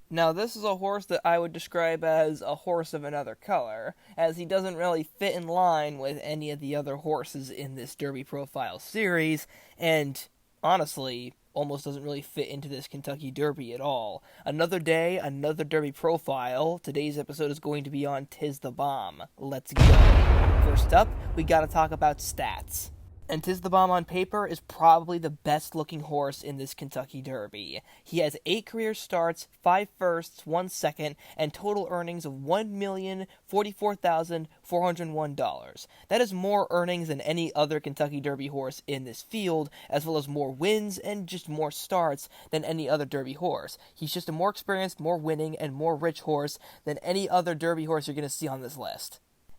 Now, this is a horse that I would describe as a horse of another color, as he doesn't really fit in line with any of the other horses in this Derby Profile series, and honestly, almost doesn't really fit into this Kentucky Derby at all. Another day, another Derby Profile. Today's episode is going to be on Tiz the Bomb. Let's go. First up, we gotta talk about stats. And Tiz the Bomb on paper is probably the best looking horse in this Kentucky Derby. He has 8 career starts, 5 firsts, 1 second, and total earnings of $1,044,401. That is more earnings than any other Kentucky Derby horse in this field, as well as more wins and just more starts than any other Derby horse. He's just a more experienced, more winning, and more rich horse than any other Derby horse you're going to see on this list.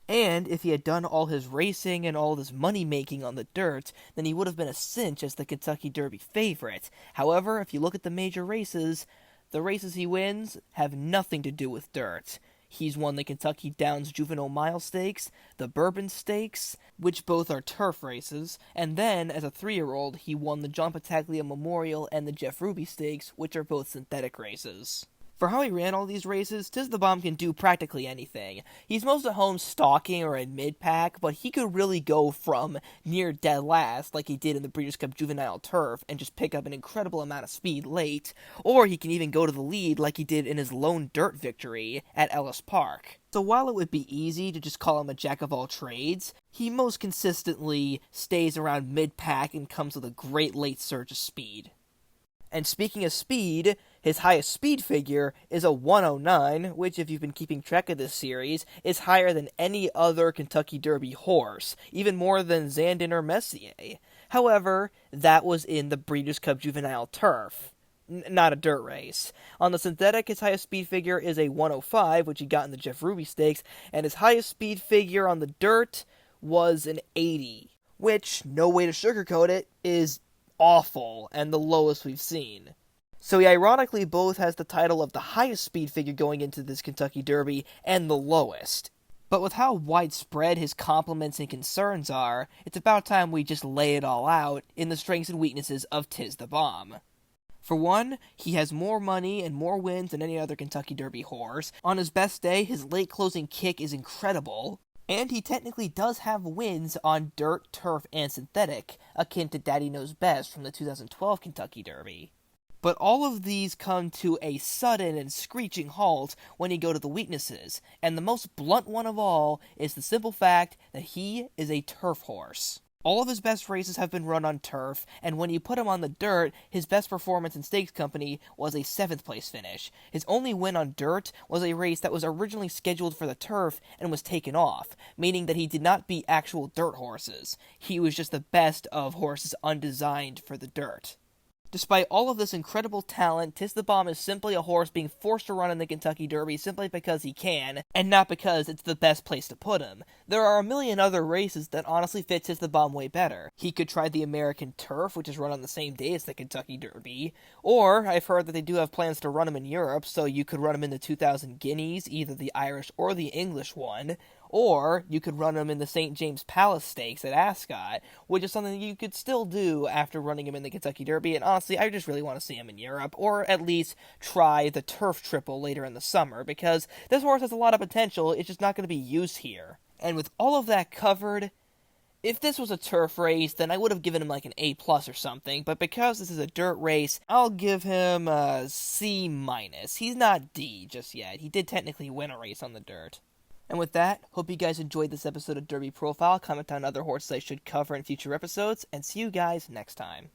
And if he had done all his racing and all his money making on the dirt, then he would have been a cinch as the Kentucky Derby favorite. However, if you look at the major races, the races he wins have nothing to do with dirt. He's won the Kentucky Downs Juvenile Stakes, the Bourbon Stakes, which both are turf races, and then, as a 3-year-old, he won the John Battaglia Memorial and the Jeffy Ruby Steaks, which are both synthetic races. For how he ran all these races, Tiz the Bomb can do practically anything. He's most at home stalking or in mid-pack, but he could really go from near dead last, like he did in the Breeders Cup Juvenile Turf, and just pick up an incredible amount of speed late, or he can even go to the lead like he did in his lone dirt victory at Ellis Park. So while it would be easy to just call him a jack-of-all-trades, he most consistently stays around mid-pack and comes with a great late surge of speed. And speaking of speed, his highest speed figure is a 109, which, if you've been keeping track of this series, is higher than any other Kentucky Derby horse, even more than Zandon or Messier. However, that was in the Breeders' Cup Juvenile Turf, not a dirt race. On the synthetic, his highest speed figure is a 105, which he got in the Jeffy Ruby Steaks, and his highest speed figure on the dirt was an 80, which, no way to sugarcoat it, is awful and the lowest we've seen. So he ironically both has the title of the highest speed figure going into this Kentucky Derby and the lowest. But with how widespread his compliments and concerns are, it's about time we just lay it all out in the strengths and weaknesses of Tiz the Bomb. For one, he has more money and more wins than any other Kentucky Derby horse. On his best day, his late closing kick is incredible. And he technically does have wins on dirt, turf, and synthetic, akin to Daddy Knows Best from the 2012 Kentucky Derby. But all of these come to a sudden and screeching halt when you go to the weaknesses, and the most blunt one of all is the simple fact that he is a turf horse. All of his best races have been run on turf, and when you put him on the dirt, his best performance in Stakes Company was a 7th place finish. His only win on dirt was a race that was originally scheduled for the turf and was taken off, meaning that he did not beat actual dirt horses. He was just the best of horses undesigned for the dirt. Despite all of this incredible talent, Tiz the Bomb is simply a horse being forced to run in the Kentucky Derby simply because he can, and not because it's the best place to put him. There are a million other races that honestly fit Tiz the Bomb way better. He could try the American Turf, which is run on the same day as the Kentucky Derby, or I've heard that they do have plans to run him in Europe, so you could run him in the 2000 Guineas, either the Irish or the English one. Or you could run him in the St. James Palace Stakes at Ascot, which is something you could still do after running him in the Kentucky Derby, and honestly, I just really want to see him in Europe, or at least try the Turf Triple later in the summer, because this horse has a lot of potential, it's just not going to be used here. And with all of that covered, if this was a turf race, then I would have given him like an A+ or something, but because this is a dirt race, I'll give him a C-. He's not D just yet. He did technically win a race on the dirt. And with that, hope you guys enjoyed this episode of Derby Profile. Comment on other horses I should cover in future episodes, and see you guys next time.